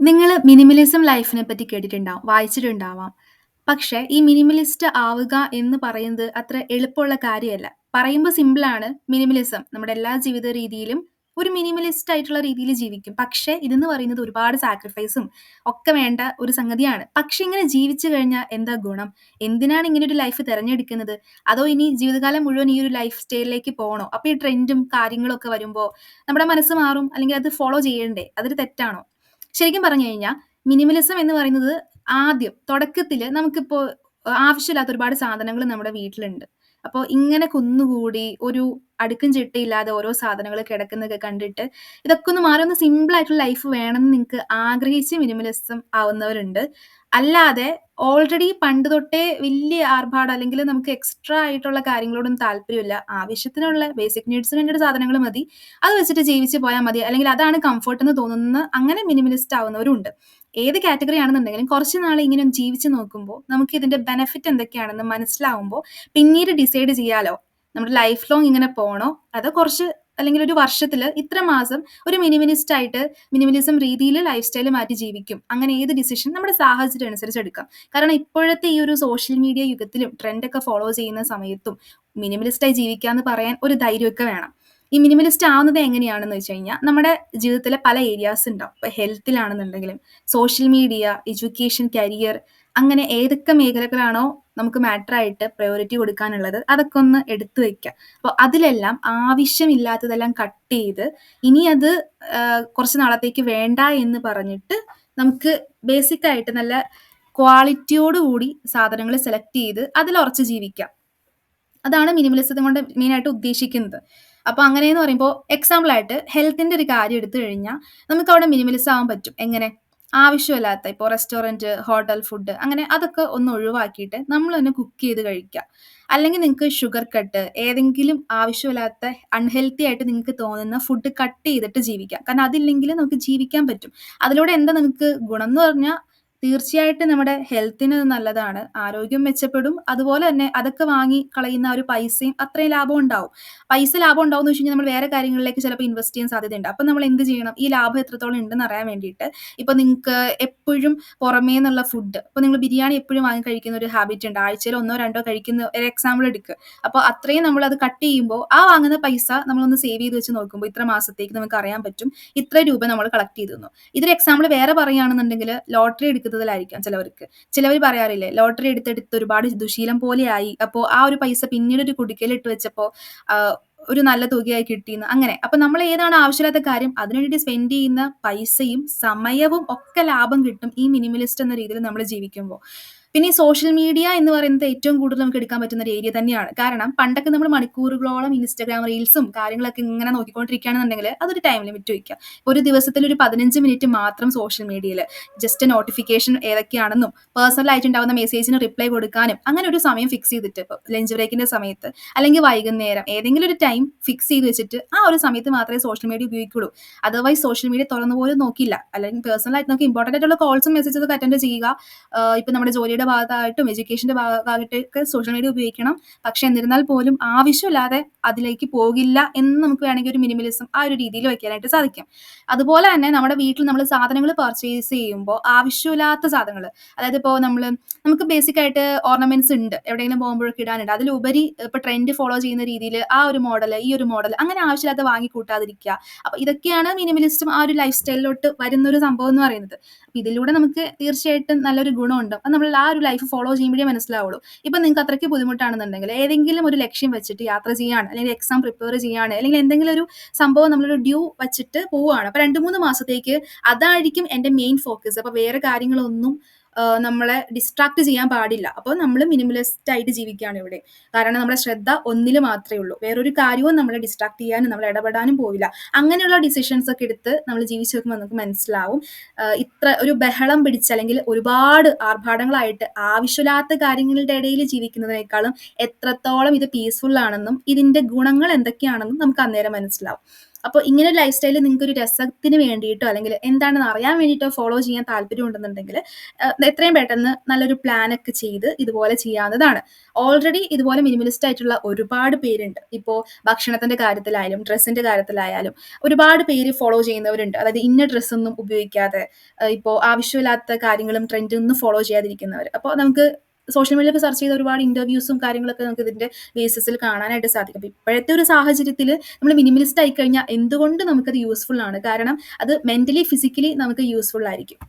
നിങ്ങള് മിനിമലിസം ലൈഫിനെ പറ്റി കേട്ടിട്ടുണ്ടാവും, വായിച്ചിട്ടുണ്ടാവാം. പക്ഷേ ഈ മിനിമലിസ്റ്റ് ആവുക എന്ന് പറയുന്നത് അത്ര എളുപ്പമുള്ള കാര്യമല്ല. പറയുമ്പോ സിമ്പിളാണ് മിനിമലിസം. നമ്മുടെ എല്ലാ ജീവിത രീതിയിലും ഒരു മിനിമലിസ്റ്റ് ആയിട്ടുള്ള രീതിയിൽ ജീവിക്കും. പക്ഷേ ഇതെന്ന് പറയുന്നത് ഒരുപാട് സാക്രിഫൈസും ഒക്കെ വേണ്ട ഒരു സംഗതിയാണ്. പക്ഷേ ഇങ്ങനെ ജീവിച്ചു കഴിഞ്ഞാൽ എന്താ ഗുണം? എന്തിനാണ് ഇങ്ങനെ ഒരു ലൈഫ് തിരഞ്ഞെടുക്കുന്നത്? അതോ ഇനി ജീവിതകാലം മുഴുവൻ ഈ ഒരു ലൈഫ് സ്റ്റൈലിലേക്ക് പോണോ? അപ്പൊ ഈ ട്രെൻഡും കാര്യങ്ങളും ഒക്കെ വരുമ്പോ നമ്മുടെ മനസ്സ് മാറും. അല്ലെങ്കിൽ അത് ഫോളോ ചെയ്യണ്ടേ? അതൊരു തെറ്റാണോ? ശരിക്കും പറഞ്ഞു കഴിഞ്ഞാൽ മിനിമലിസം എന്ന് പറയുന്നത് ആദ്യം തുടക്കത്തില് നമുക്കിപ്പോ ആവശ്യമില്ലാത്ത ഒരുപാട് സാധനങ്ങൾ നമ്മുടെ വീട്ടിലുണ്ട്. അപ്പോൾ ഇങ്ങനെ കുന്നുകൂടി ഒരു അടുക്കും ചിട്ടയില്ലാതെ ഓരോ സാധനങ്ങൾ കിടക്കുന്നതൊക്കെ കണ്ടിട്ട് ഇതൊക്കെ ഒന്ന് മാറി ഒന്ന് സിമ്പിൾ ആയിട്ടുള്ള ലൈഫ് വേണമെന്ന് നിങ്ങൾക്ക് ആഗ്രഹിച്ച് മിനിമലിസം ആവുന്നവരുണ്ട്. അല്ലാതെ ഓൾറെഡി പണ്ട് തൊട്ടേ വലിയ ആർഭാടം അല്ലെങ്കിൽ നമുക്ക് എക്സ്ട്രാ ആയിട്ടുള്ള കാര്യങ്ങളോടൊന്നും താല്പര്യമില്ല. ആവശ്യത്തിനുള്ള ബേസിക് നീഡ്സിന് വേണ്ടിയിട്ട് സാധനങ്ങൾ മതി. അത് വെച്ചിട്ട് ജീവിച്ച് പോയാൽ മതി. അല്ലെങ്കിൽ അതാണ് കംഫർട്ട് എന്ന് തോന്നുന്ന അങ്ങനെ മിനിമലിസ്റ്റ് ആവുന്നവരും ഉണ്ട്. ഏത് കാറ്റഗറി ആണെന്നുണ്ടെങ്കിലും കുറച്ച് നാൾ ഇങ്ങനെ ജീവിച്ച് നോക്കുമ്പോൾ നമുക്ക് ഇതിന്റെ ബെനിഫിറ്റ് എന്തൊക്കെയാണെന്ന് മനസ്സിലാവുമ്പോൾ പിന്നീട് ഡിസൈഡ് ചെയ്യാലോ നമ്മുടെ ലൈഫ് ലോങ് ഇങ്ങനെ പോണോ അതോ കുറച്ച് അല്ലെങ്കിൽ ഒരു വർഷത്തിൽ ഇത്ര മാസം ഒരു മിനിമലിസ്റ്റ് ആയിട്ട് മിനിമലിസം രീതിയിൽ ലൈഫ് സ്റ്റൈൽ മാറ്റി ജീവിക്കും. അങ്ങനെ ഏത് ഡിസിഷൻ നമ്മുടെ സാഹചര്യം അനുസരിച്ച് എടുക്കാം. കാരണം ഇപ്പോഴത്തെ ഈ ഒരു സോഷ്യൽ മീഡിയ യുഗത്തിലും ട്രെൻഡൊക്കെ ഫോളോ ചെയ്യുന്ന സമയത്തും മിനിമലിസ്റ്റായി ജീവിക്കാന്ന് പറയാൻ ഒരു ധൈര്യമൊക്കെ വേണം. ഈ മിനിമലിസ്റ്റ് ആവുന്നത് എങ്ങനെയാണെന്ന് വെച്ച് കഴിഞ്ഞാൽ നമ്മുടെ ജീവിതത്തിലെ പല ഏരിയാസ് ഉണ്ടാവും. ഇപ്പോൾ ഹെൽത്തിലാണെന്നുണ്ടെങ്കിലും സോഷ്യൽ മീഡിയ, എഡ്യൂക്കേഷൻ, കരിയർ, അങ്ങനെ ഏതൊക്കെ മേഖലകളാണോ നമുക്ക് മാറ്റർ ആയിട്ട് പ്രയോറിറ്റി കൊടുക്കാനുള്ളത് അതൊക്കെ ഒന്ന് എടുത്തു വെക്കുക. അപ്പോൾ അതിലെല്ലാം ആവശ്യമില്ലാത്തതെല്ലാം കട്ട് ചെയ്ത് ഇനി അത് കുറച്ച് നാളത്തേക്ക് വേണ്ട എന്ന് പറഞ്ഞിട്ട് നമുക്ക് ബേസിക് ആയിട്ട് നല്ല ക്വാളിറ്റിയോട് കൂടി സാധനങ്ങൾ സെലക്ട് ചെയ്ത് അതിൽ ഉറച്ച് ജീവിക്കാം. അതാണ് മിനിമലിസത്തെ കൊണ്ട് മെയിനായിട്ട് ഉദ്ദേശിക്കുന്നത്. അപ്പോൾ അങ്ങനെയെന്ന് പറയുമ്പോൾ എക്സാമ്പിൾ ആയിട്ട് ഹെൽത്തിന്റെ ഒരു കാര്യം എടുത്തു കഴിഞ്ഞാൽ നമുക്ക് അവിടെ മിനിമലിസം ആവാൻ പറ്റും. എങ്ങനെ? ആവശ്യമില്ലാത്ത ഇപ്പോൾ റെസ്റ്റോറന്റ്, ഹോട്ടൽ ഫുഡ് അങ്ങനെ അതൊക്കെ ഒന്ന് ഒഴിവാക്കിയിട്ട് നമ്മൾ തന്നെ കുക്ക് ചെയ്ത് കഴിക്കുക. അല്ലെങ്കിൽ നിങ്ങൾക്ക് ഷുഗർ കട്ട് ഏതെങ്കിലും ആവശ്യമില്ലാത്ത അൺഹെൽത്തി ആയിട്ട് നിങ്ങൾക്ക് തോന്നുന്ന ഫുഡ് കട്ട് ചെയ്തിട്ട് ജീവിക്കാം. കാരണം അതില്ലെങ്കിൽ നമുക്ക് ജീവിക്കാൻ പറ്റും. അതിലൂടെ എന്താ നമുക്ക് ഗുണം എന്ന് പറഞ്ഞാൽ തീർച്ചയായിട്ടും നമ്മുടെ ഹെൽത്തിന് നല്ലതാണ്. ആരോഗ്യം മെച്ചപ്പെടും. അതുപോലെ തന്നെ അതൊക്കെ വാങ്ങി കളയുന്ന ആ ഒരു പൈസയും അത്രയും ലാഭം ഉണ്ടാവും. പൈസ ലാഭം ഉണ്ടാവുമെന്ന് വെച്ച് കഴിഞ്ഞാൽ നമ്മൾ വേറെ കാര്യങ്ങളിലേക്ക് ചിലപ്പോൾ ഇൻവെസ്റ്റ് ചെയ്യാൻ സാധ്യതയുണ്ട്. അപ്പം നമ്മൾ എന്ത് ചെയ്യണം? ഈ ലാഭം എത്രത്തോളം ഉണ്ടെന്ന് അറിയാൻ വേണ്ടിയിട്ട് ഇപ്പം നിങ്ങൾക്ക് എപ്പോഴും പുറമേ നിന്നുള്ള ഫുഡ് ഇപ്പം നിങ്ങൾ ബിരിയാണി എപ്പോഴും വാങ്ങി കഴിക്കുന്ന ഒരു ഹാബിറ്റ് ഉണ്ട്. ആഴ്ചയിൽ 1 2 കഴിക്കുന്ന ഒരു എക്സാമ്പിൾ എടുക്കുക. അപ്പോൾ അത്രയും നമ്മളത് കട്ട് ചെയ്യുമ്പോൾ ആ വാങ്ങുന്ന പൈസ നമ്മളൊന്ന് സേവ് ചെയ്ത് വെച്ച് നോക്കുമ്പോൾ ഇത്ര മാസത്തേക്ക് നമുക്ക് അറിയാൻ പറ്റും ഇത്ര രൂപ നമ്മൾ കളക്ട് ചെയ്തു തന്നു. ഇതൊരു എക്സാമ്പിൾ വേറെ പറയുകയാണെന്നുണ്ടെങ്കിൽ ലോട്ടറി എടുക്കുന്നതിലായിരിക്കാം ചിലവർക്ക്. ചിലവർ പറയാറില്ലേ ലോട്ടറി എടുത്തെടുത്ത് ഒരുപാട് ദുശീലം പോലെയായി. അപ്പോൾ ആ ഒരു പൈസ പിന്നീട് ഒരു കുടുക്കയിലിട്ട് വെച്ചപ്പോൾ ഒരു നല്ല തുകയായി കിട്ടിയെന്ന് അങ്ങനെ. അപ്പൊ നമ്മൾ ഏതാണ് ആവശ്യമില്ലാത്ത കാര്യം അതിനു വേണ്ടി സ്പെൻഡ് ചെയ്യുന്ന പൈസയും സമയവും ഒക്കെ ലാഭം കിട്ടും ഈ മിനിമലിസ്റ്റ് എന്ന രീതിയിൽ നമ്മൾ ജീവിക്കുമ്പോൾ. പിന്നെ ഈ സോഷ്യൽ മീഡിയ എന്ന് പറയുന്നത് ഏറ്റവും കൂടുതൽ നമുക്ക് എടുക്കാൻ പറ്റുന്ന ഒരു ഏരിയ തന്നെയാണ്. കാരണം പണ്ടൊക്കെ നമ്മൾ മണിക്കൂറുകളോളം ഇൻസ്റ്റാഗ്രാം റീൽസും കാര്യങ്ങളൊക്കെ ഇങ്ങനെ നോക്കിക്കൊണ്ടിരിക്കുകയാണെന്നുണ്ടെങ്കിൽ അതൊരു ടൈം ലിമിറ്റ് വയ്ക്കുക. ഒരു ദിവസത്തിൽ ഒരു 15 മിനിറ്റ് മാത്രം സോഷ്യൽ മീഡിയയിൽ ജസ്റ്റ് നോട്ടിഫിക്കേഷൻ ഏതൊക്കെയാണെന്നും പേഴ്സണൽ ആയിട്ടുണ്ടാവുന്ന മെസ്സേജിന് റിപ്ലൈ കൊടുക്കാനും അങ്ങനെ ഒരു സമയം ഫിക്സ് ചെയ്തിട്ട് ഇപ്പോൾ ലഞ്ച് ബ്രേക്കിന്റെ സമയത്ത് അല്ലെങ്കിൽ വൈകുന്നേരം ഏതെങ്കിലും ഒരു ടൈം ഫിക്സ് ചെയ്ത് വെച്ചിട്ട് ആ ഒരു സമയത്ത് മാത്രമേ സോഷ്യൽ മീഡിയ ഉപയോഗിക്കുള്ളൂ. അതർവൈസ് സോഷ്യൽ മീഡിയ തുറന്നു പോലും നോക്കില്ല. അല്ലെങ്കിൽ പേഴ്സണൽ ആയിട്ട് നമുക്ക് ഇമ്പോർട്ടൻ്റ് ആയിട്ടുള്ള കോൾസും മെസ്സേജസ് ഒക്കെ അറ്റൻഡ് ചെയ്യുക. ഇപ്പം നമ്മുടെ ജോലിയുടെ ഭാഗത്തായിട്ടും എഡ്യൂക്കേഷന്റെ ഭാഗമായിട്ടൊക്കെ സോഷ്യൽ മീഡിയ ഉപയോഗിക്കണം. പക്ഷെ എന്നിരുന്നാൽ പോലും ആവശ്യമില്ലാതെ അതിലേക്ക് പോകില്ല എന്ന് നമുക്ക് വേണമെങ്കിൽ ഒരു മിനിമലിസം ആ ഒരു രീതിയിൽ വയ്ക്കാനായിട്ട് സാധിക്കും. അതുപോലെ തന്നെ നമ്മുടെ വീട്ടിൽ നമ്മൾ സാധനങ്ങൾ പർച്ചേസ് ചെയ്യുമ്പോൾ ആവശ്യമില്ലാത്ത സാധനങ്ങൾ, അതായത് ഇപ്പോൾ നമുക്ക് ബേസിക് ആയിട്ട് ഓർണമെന്റ്സ് ഉണ്ട് എവിടെയെങ്കിലും പോകുമ്പോഴൊക്കെ ഇടാനുണ്ട്. അതിലുപരി ഇപ്പൊ ട്രെൻഡ് ഫോളോ ചെയ്യുന്ന രീതിയിൽ ആ ഒരു മോഡൽ ഈ ഒരു മോഡൽ അങ്ങനെ ആവശ്യമില്ലാത്ത വാങ്ങി കൂട്ടാതിരിക്കുക. അപ്പൊ ഇതൊക്കെയാണ് മിനിമലിസ്റ്റും ആ ഒരു ലൈഫ് സ്റ്റൈലിലോട്ട് വരുന്ന ഒരു സംഭവം എന്ന് പറയുന്നത്. അപ്പൊ ഇതിലൂടെ നമുക്ക് തീർച്ചയായിട്ടും നല്ലൊരു ഗുണമുണ്ട്. അത് നമ്മൾ ആ ഒരു ലൈഫ് ഫോളോ ചെയ്യുമ്പോഴേ മനസ്സിലാവുള്ളൂ. ഇപ്പൊ നിങ്ങൾക്ക് അത്രയ്ക്ക് ബുദ്ധിമുട്ടാണെന്നുണ്ടെങ്കിൽ ഏതെങ്കിലും ഒരു ലക്ഷ്യം വെച്ചിട്ട് യാത്ര ചെയ്യാണ്, അല്ലെങ്കിൽ എക്സാം പ്രിപ്പയർ ചെയ്യാണ്, അല്ലെങ്കിൽ എന്തെങ്കിലും ഒരു സംഭവം നമ്മളൊരു ഡ്യൂ വെച്ചിട്ട് പോവുകയാണ്. അപ്പൊ 2-3 മാസത്തേക്ക് അതായിരിക്കും എന്റെ മെയിൻ ഫോക്കസ്. അപ്പൊ വേറെ കാര്യങ്ങളൊന്നും നമ്മളെ ഡിസ്ട്രാക്ട് ചെയ്യാൻ പാടില്ല. അപ്പോൾ നമ്മൾ മിനിമലിസ്റ്റ് ആയിട്ട് ജീവിക്കുകയാണ് ഇവിടെ. കാരണം നമ്മുടെ ശ്രദ്ധ ഒന്നിൽ മാത്രമേ ഉള്ളൂ. വേറൊരു കാര്യവും നമ്മളെ ഡിസ്ട്രാക്ട് ചെയ്യാനും നമ്മൾ ഇടപെടാനും പോവില്ല. അങ്ങനെയുള്ള ഡിസിഷൻസ് ഒക്കെ എടുത്ത് നമ്മൾ ജീവിച്ചു നോക്കുമ്പോൾ നമുക്ക് മനസ്സിലാവും ഇത്ര ഒരു ബഹളം പിടിച്ച് അല്ലെങ്കിൽ ഒരുപാട് ആർഭാടങ്ങളായിട്ട് ആവശ്യമില്ലാത്ത കാര്യങ്ങളുടെ ഇടയിൽ ജീവിക്കുന്നതിനേക്കാളും എത്രത്തോളം ഇത് പീസ്ഫുൾ ആണെന്നും ഇതിന്റെ ഗുണങ്ങൾ എന്തൊക്കെയാണെന്നും നമുക്ക് അന്നേരം മനസ്സിലാവും. അപ്പോൾ ഇങ്ങനെ ഒരു ലൈഫ് സ്റ്റൈൽ നിങ്ങൾക്ക് ഒരു രസത്തിന് വേണ്ടിയിട്ടോ അല്ലെങ്കിൽ എന്താണെന്ന് അറിയാൻ വേണ്ടിയിട്ടോ ഫോളോ ചെയ്യാൻ താല്പര്യം ഉണ്ടെന്നുണ്ടെങ്കിൽ എത്രയും പെട്ടെന്ന് നല്ലൊരു പ്ലാനൊക്കെ ചെയ്ത് ഇതുപോലെ ചെയ്യാവുന്നതാണ്. ഓൾറെഡി ഇതുപോലെ മിനിമലിസ്റ്റ് ആയിട്ടുള്ള ഒരുപാട് പേരുണ്ട്. ഇപ്പോൾ ഭക്ഷണത്തിന്റെ കാര്യത്തിലായാലും ഡ്രസ്സിന്റെ കാര്യത്തിലായാലും ഒരുപാട് പേര് ഫോളോ ചെയ്യുന്നവരുണ്ട്. അതായത് ഇന്ന ഡ്രസ്സൊന്നും ഉപയോഗിക്കാതെ ഇപ്പോൾ ആവശ്യമില്ലാത്ത കാര്യങ്ങളും ട്രെൻഡും ഒന്നും ഫോളോ ചെയ്യാതിരിക്കുന്നവർ. അപ്പോൾ നമുക്ക് സോഷ്യൽ മീഡിയയിലൊക്കെ സെർച്ച് ചെയ്ത ഒരുപാട് ഇന്റർവ്യൂസും കാര്യങ്ങളൊക്കെ നമുക്ക് ഇതിന്റെ ബേസിസിൽ കാണാനായിട്ട് സാധിക്കും. അപ്പോൾ ഇപ്പോഴത്തെ ഒരു സാഹചര്യത്തിൽ നമ്മൾ മിനിമലിസ്റ്റ് ആയി കഴിഞ്ഞാൽ എന്തുകൊണ്ട് നമുക്കത് യൂസ്ഫുൾ ആണ്. കാരണം അത് മെന്റലി ഫിസിക്കലി നമുക്ക് യൂസ്ഫുൾ ആയിരിക്കും.